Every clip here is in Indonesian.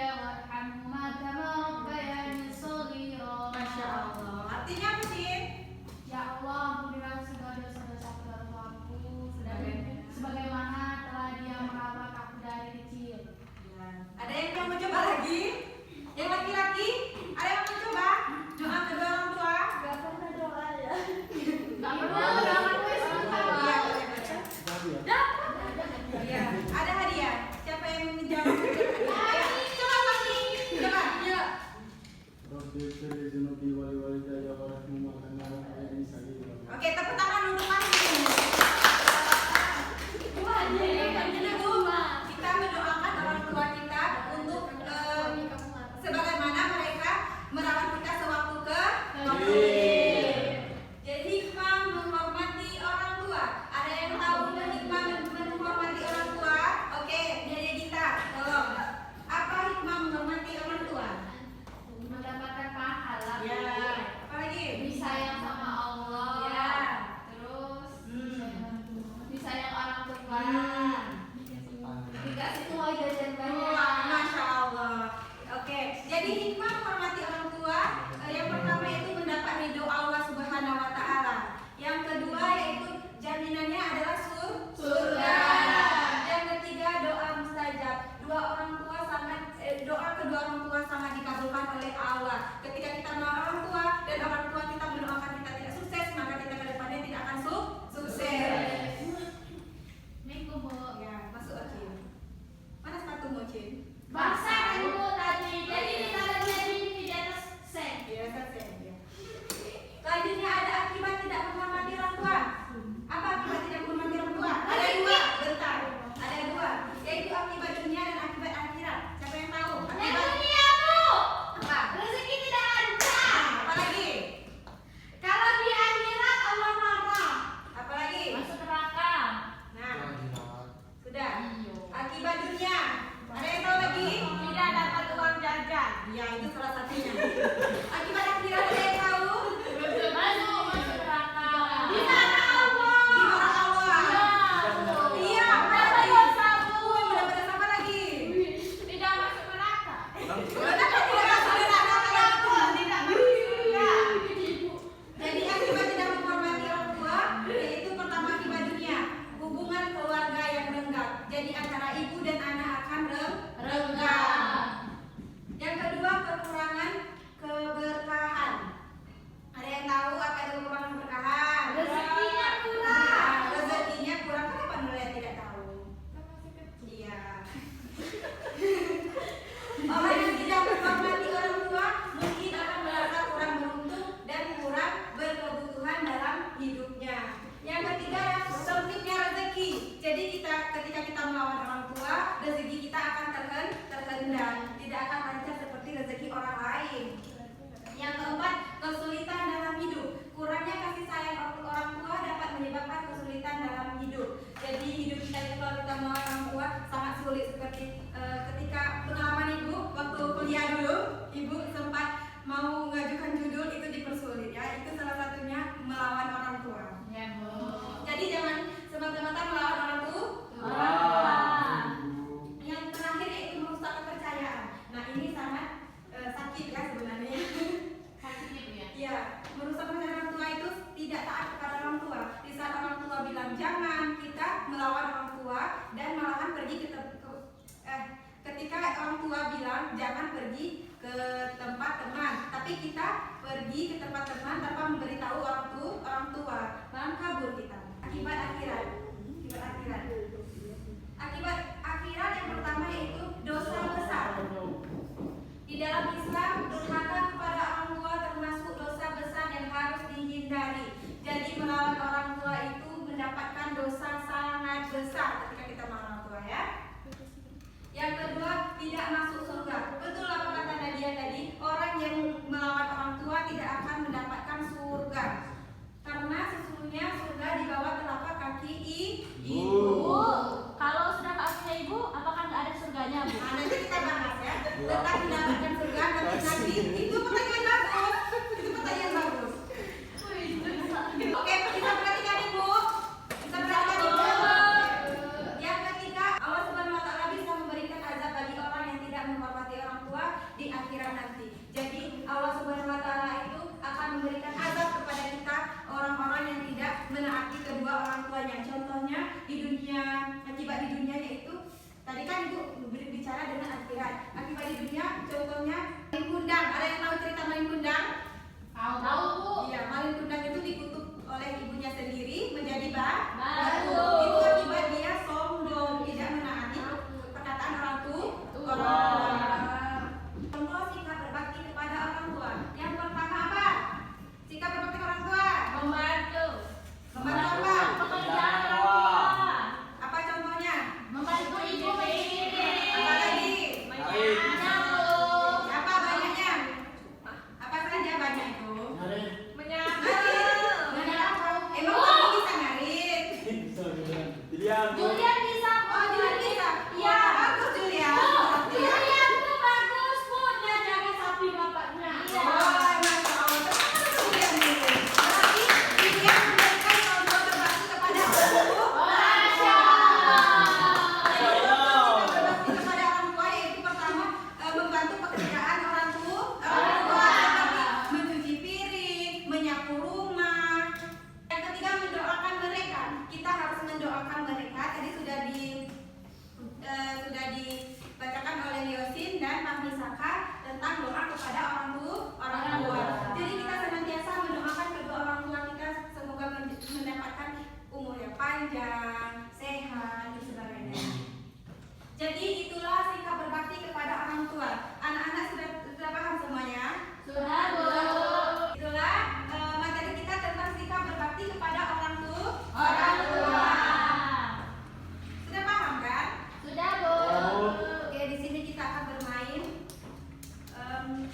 warhamhuma kama rabbayani shaghira. Masya Allah. Artinya apa sih? Ya Allah, ampunilah segala dosa-dosa orang tuaku sebagaimana telah Dia merawat aku dari kecil. Ya. Ada yang mau mencoba lagi? Yang laki-laki? Ada yang mau coba? Doa kedua orang tua? Gak pernah doa ya. Gak pernah doa Iya, boleh baca. Iya, ada hadiah. Siapa yang menjawab? Coba pasti. Coba. Ya. Oke, tepuk tangan untuk Pasti. Kita mendoakan orang tua kita untuk sebagaimana mereka merawat kita sewaktu ke waktu. Jadi hikmah menghormati orang tua. Ada yang tahu hikmah menghormati orang tua? Oke, jadi kita tolong. Apa hikmah menghormati orang tua? Mendapatkan pahala. Ya. Apa lagi? Disayang sama Allah. Ya. Terus disayang orang tua. Dikasih tua jajan banyak. Wah, Masya Allah. Oke, jadi hikmah menghormati orang tua yang pertama itu mendapat ridho Allah Subhanahu Wa Taala. Yang kedua yaitu jaminannya adalah surga. Yang ketiga doa mustajab. Doa kedua orang tua sangat dikabulkan oleh Allah. Ketika kita menolong orang tua dan orang tua kita mendoakan kita tidak sukses, maka kita ke depannya tidak akan sukses. Assalamualaikum, Bu. Ya, masuk lagi. Mana sepatumu, Cin? Basah dulu tadi. Jadi kita lagi di atas sen. Ya, selesai. Ya. Selanjutnya ada akibat tidak menghormati orang tua. Apa akibat tidak menghormati orang tua? Ada dua, bentar. Ada dua, yaitu akibat dunia dan akibat akhirat. Siapa yang tahu? Yang Akibat dunia, Bu. apa? Rezeki tidak lancar. Apa lagi? Kalau di akhirat Allah marah. Apa lagi? Masuk neraka. Nah, sudah. Akibat dunia. Ada yang tahu lagi? Tidak dapat uang jajan. Ya, itu salah satunya. Akibat akhirat ada yang tahu? Masuk neraka. Di mana Allah? Di mana Allah? Iya, apa lagi? dosa, Bu. Benar-benar apa lagi? Tidak masuk neraka. Kenapa tidak masuk neraka lagi? Tidak masuk surga. Jadi akibat tidak menghormati orang tua yaitu pertama akibat dunia, hubungan keluarga yang renggang. Jadi antara ibu dan anak akan renggang. Yang kedua kekurangan keberkahan. Ada yang tahu apa itu kekurangan keberkahan? Rezekinya kurang. Nah, rezekinya kurang. Kenapa Nuria tidak tahu? Iya. Orang yang tidak menghormati orang tua mungkin akan merasa kurang beruntung dan kurang berkebutuhan dalam hidupnya. Yang ketiga ya sempitnya rezeki. Jadi ketika kita melawan orang tua, rezeki kita akan terhendang, tidak akan lancar seperti rezeki orang lain. Yang keempat, kesulitan dalam hidup. Kurangnya kasih sayang orang tua dapat menyebabkan kesulitan dalam hidup. Jadi hidup kita itu kalau kita melawan orang tua sangat sulit seperti ketika pengalaman ibu waktu kuliah dulu, ibu sempat mau mengajukan judul itu dipersulit ya. Itu salah satunya melawan orang tua. Ya, Bu. Jadi jangan semata-mata melawan orang tua. Yang terakhir yaitu merusak kepercayaan. Nah ini sangat sakit ya sebenarnya. Sakit ya, Bu ya. Ya, merusak kepercayaan orang tua itu tidak taat kepada orang tua. Di saat orang tua bilang jangan, kita melawan orang tua dan malahan pergi ketika orang tua bilang jangan pergi ke tempat teman, tapi kita pergi ke tempat teman tanpa memberitahu orang tua, malah kabur kita. Akibat akhirat. Akibat akhirat yang pertama yaitu dosa besar. Di dalam Islam, durhaka kepada orang tua termasuk dosa besar yang harus dihindari. Jadi melawan orang tua itu mendapatkan dosa sangat besar ketika kita melawan orang tua ya. Yang kedua, tidak masuk surga. Betul apa kata Nadia tadi? Orang yang melawan orang tua tidak akan mendapatkan surga. Karena sesungguhnya surga di bawah telapak kaki ibu. Kalau sudah kakinya ibu, apakah nggak ada surganya, Bu? Nah, nanti kita bahas ya. Tentang mendapatkan surga nanti. Itu pertanyaan bagus. Oke, bisa perhatikan ibu. Bisa perhatikan ibu. Yang ketiga, Allah Subhanahu Wa Taala bisa memberikan azab bagi orang yang tidak menghormati orang contohnya malin kundang. Ada yang tahu cerita malin kundang? Tahu Bu. Iya, malin kundang itu dikutuk oleh ibunya sendiri menjadi Batu. Itu akibat dia sombong, tidak menaati perkataan orang tua. Contoh sikap berbakti kepada orang tua. Yang pertama apa? Sikap berbakti kepada orang tua. Membantu. Membantu apa? Pekerjaan orang tua. Apa contohnya? Membantu ibu mencuci Apa lagi? menyapu. Apa banyaknya? Apa saja banyak itu? Menyapu. Emang kamu bisa ngarit? Julian bisa Bu. Oh, Julian bisa. Iya. Wah, bagus Julian. Bu, Julian tuh bagus Bu. Dia jaga sapi bapaknya. Oh, Masya Allah. Terus Julian dulu. Berarti Julian memberikan contoh berbakti kepada orang tua. Masya Allah. Berbakti kepada orang tua yaitu pertama membantu pekerjaan orang tua seperti mencuci piring, menyapu rumah. Yang ketiga mendoakan mereka. Kita harus mendoakan mereka. Tadi sudah dibacakan oleh Liosin dan Pak Misaka tentang doa kepada orang tua. Jadi kita senantiasa mendoakan kedua orang tua kita semoga mendapatkan umur yang panjang, sehat dan sebagainya. Jadi itulah sikap berbakti kepada orang tua. Anak-anak sudah paham semuanya? Sudah Bu. Itulah materi kita tentang sikap berbakti kepada orang tua. Sudah paham kan? Sudah Bu. Oke, di sini kita akan bermain.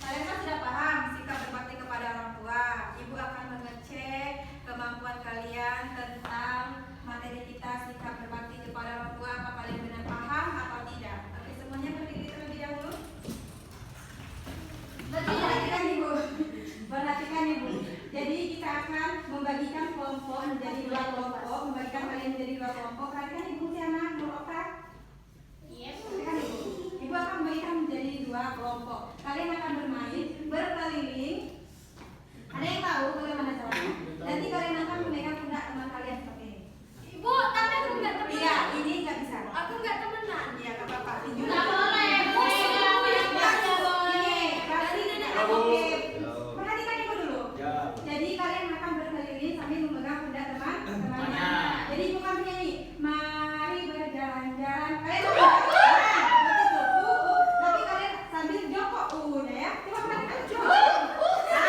Kalian kan sudah paham sikap berbakti kepada orang tua. Ibu akan mengecek kemampuan kalian tentang materi kita sikap berbakti kepada orang tua. Apa kalian benar paham atau tidak? Oke, semuanya berdiri terlebih dahulu. Perhatikan Ibu. Perhatikan Ibu. Jadi kita akan membagikan kelompok menjadi dua kelompok. Membagikan kalian menjadi dua kelompok. Perhatikan Ibu Tiana, Bu Otak. Yes. Perhatikan Ibu. Ibu akan membagikan menjadi dua kelompok. Kalian akan bermain berkeliling. Ada yang tahu bagaimana caranya? Nanti kalian akan memegang pundak teman kalian seperti ini. Ibu, tapi aku nggak temenan. Iya, ini nggak bisa. Aku nggak temenan. Iya, nggak apa-apa. Tinju. Nggak boleh. Bu. Nggak boleh. Kasih tidak oke. Halo. Perhatikan Ibu dulu. Ya. Jadi kalian akan berkeliling sambil memegang pundak temannya. Temannya. Jadi bukan penyanyi. Mari berjalan-jalan. Kalian berjalan. Begitu. Tapi kalian sambil jongkok ya. Coba perhatikan jongkok.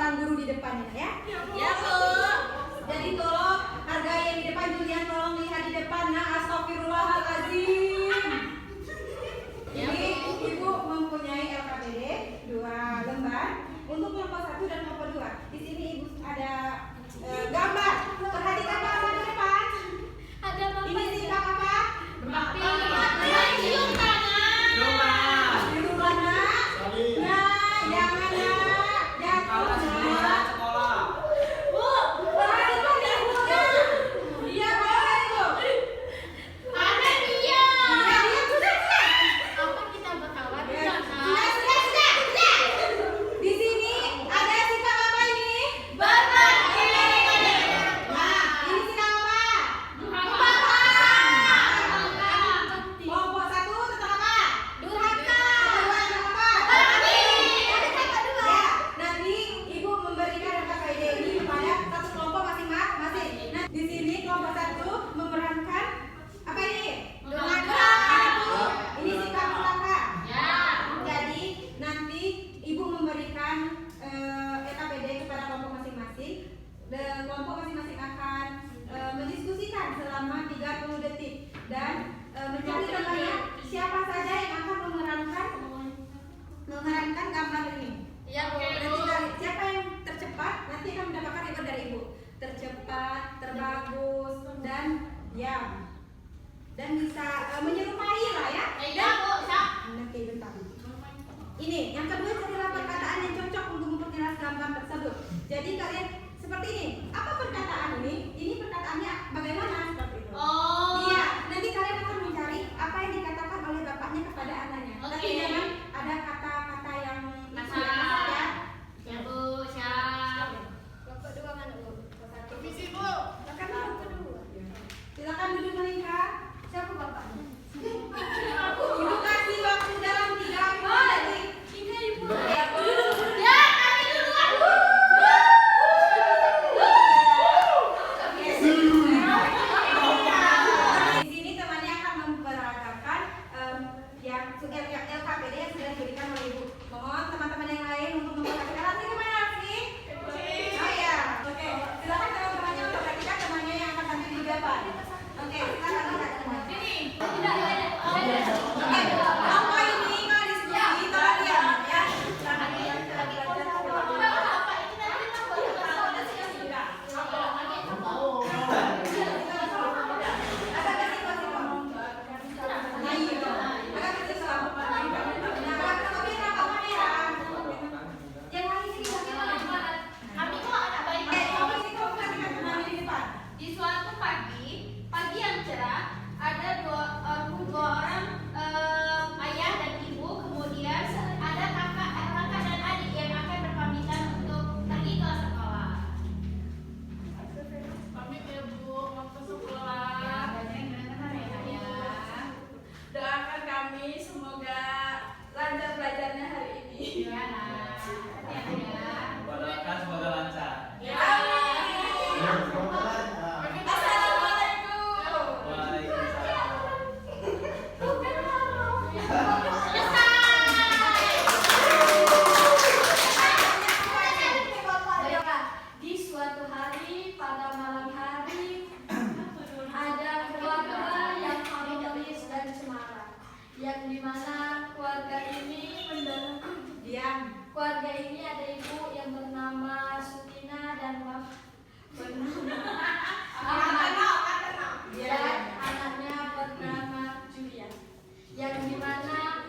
seorang guru di depannya ya. Ya Bu. Jadi tolong harga yang di depan Julian tolong lihat di depan. Nah, astagfirullahaladzim. Ini Ibu mempunyai LKPD 2 lembar untuk kelompok 1 dan kelompok 2. Di sini Ibu ada gambar. Perhatikan gambar di depan. Ada bapak. Ini sikap apa? Cium tangan. Cium mana? Nah, jangan jatuh. Sekolah. Bu, perhatikan ibunya. Iya, boleh Bu. Ada dia. Iya, sudah. Apa kita berkawan? Sudah. Di sini ada sikap apa ini? Berbakti. Nah, ini sikap apa? Kelompok 1 tentang apa? Durhaka. Kedua tentang apa? Berbakti. Ya, nanti Ibu memberikan LKPD ini kepada satu kelompok masing-masing. Nah, di sini kelompok 1 memerankan apa ini? Durhaka. Ini sikap durhaka. Ya. Jadi nanti Ibu memberikan LKPD kepada kelompok masing-masing. Dan kelompok masing-masing akan mendiskusikan selama 30 detik dan mencari gambarnya siapa saja yang akan memerankan gambar ini. Ya, Bu. Nanti dari siapa yang tercepat nanti akan mendapatkan reward dari Ibu. Tercepat, terbagus dan diam. Dan bisa menyerupai lah ya. Iya, Bu. Siap. Oke, bentar. Ini yang kedua adalah perkataan yang cocok untuk memperjelas gambar tersebut. Jadi kalian seperti ini. Apa perkataan ini? Ini perkataannya bagaimana seperti itu? Oh. Iya, nanti kalian akan mencari apa yang dikatakan oleh bapaknya kepada anaknya. Oke. Tapi jangan ada kata-kata yang Kasar. kasar ya. Ya, Bu. Siap. Kelompok 2 mana Bu? Kelompok 1. Permisi, Bu. Silakan kelompok 2. Silakan duduk melingkar. Siapa bapaknya? Ibu kasih waktu dalam 30 detik. Ini Ibu. Ya, duduk. Ya, kami duluan. Di sini temannya akan memperagakan yang LKPD yang sudah diberikan oleh Ibu. Mohon teman-teman yang lain untuk memperhatikan. Nanti kemana Raffi? Oh ya, oke. Silakan teman-temannya memperhatikan temannya yang akan tampil di depan. Oke, silakan lihat teman. Ini. Tidak ada. Oke, kelompok ini kalau diskusi tolong diam ya. Di suatu pagi yang cerah, ada dua orang ayah dan ibu, kemudian ada kakak dan adik yang akan berpamitan untuk pergi ke sekolah. Pamit ya Bu, mau ke sekolah. Doakan kami semoga lancar belajarnya hari ini. Ya, Doakan semoga lancar. Assalamualaikum. Waalaikumsalam. Di suatu hari pada malam hari ada keluarga yang harmonis dan cemara, yang dimana keluarga ini Diam. keluarga ini ada ibu yang bernama Sutina dan bernama Ahmad dan anaknya bernama Julia, yang dimana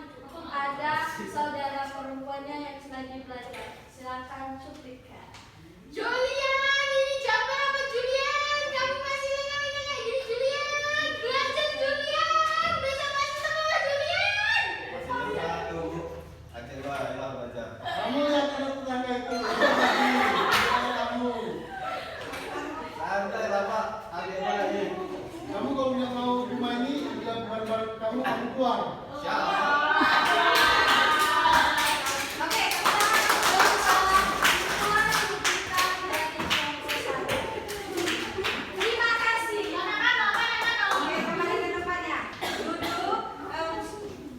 ada saudara perempuannya yang lagi belajar. Silakan cuplikan. Julian, ini jam berapa Julian? Kamu masih lengah-lengah kayak gini Julian? Belajar Julian, besok masuk sekolah Julian. Kamu yang kena tetangga itu. Kamu. Santai Bapak, adik lagi. Kamu kalau nggak mau rumah ini, bilang barang-barang kamu keluar. Oke, terima kasih. Oke, kembali ke tempatnya.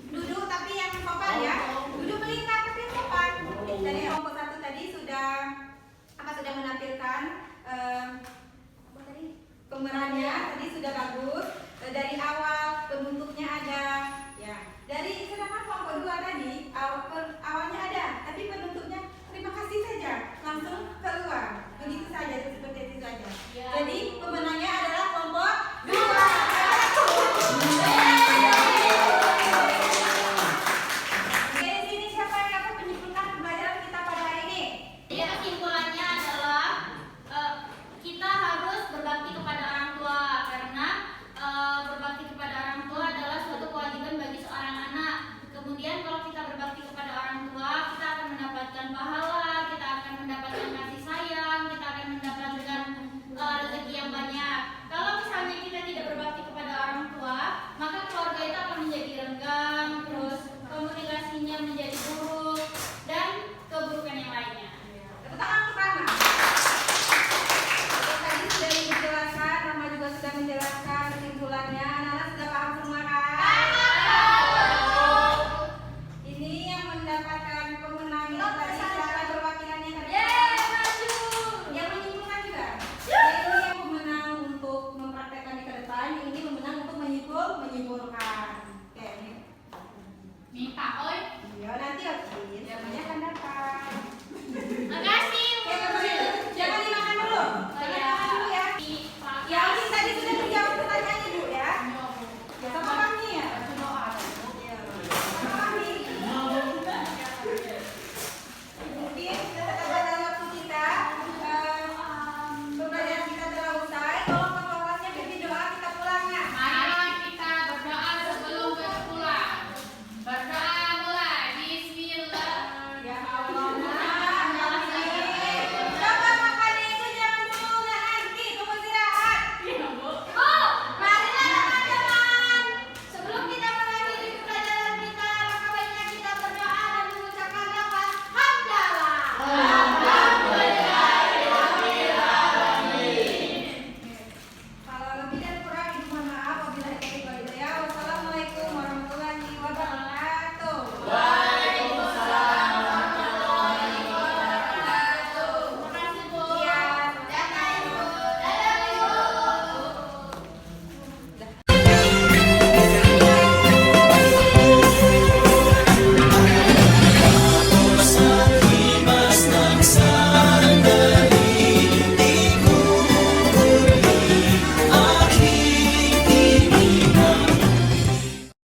Duduk tapi yang sopan ya. Duduk melingkar tapi yang sopan. Dari kelompok 1 tadi sudah sudah menampilkan apa tadi? Pemerannya tadi sudah bagus. Dari awal pembentuknya ada, ya. Dari sedangkan kelompok 2 tadi awalnya ada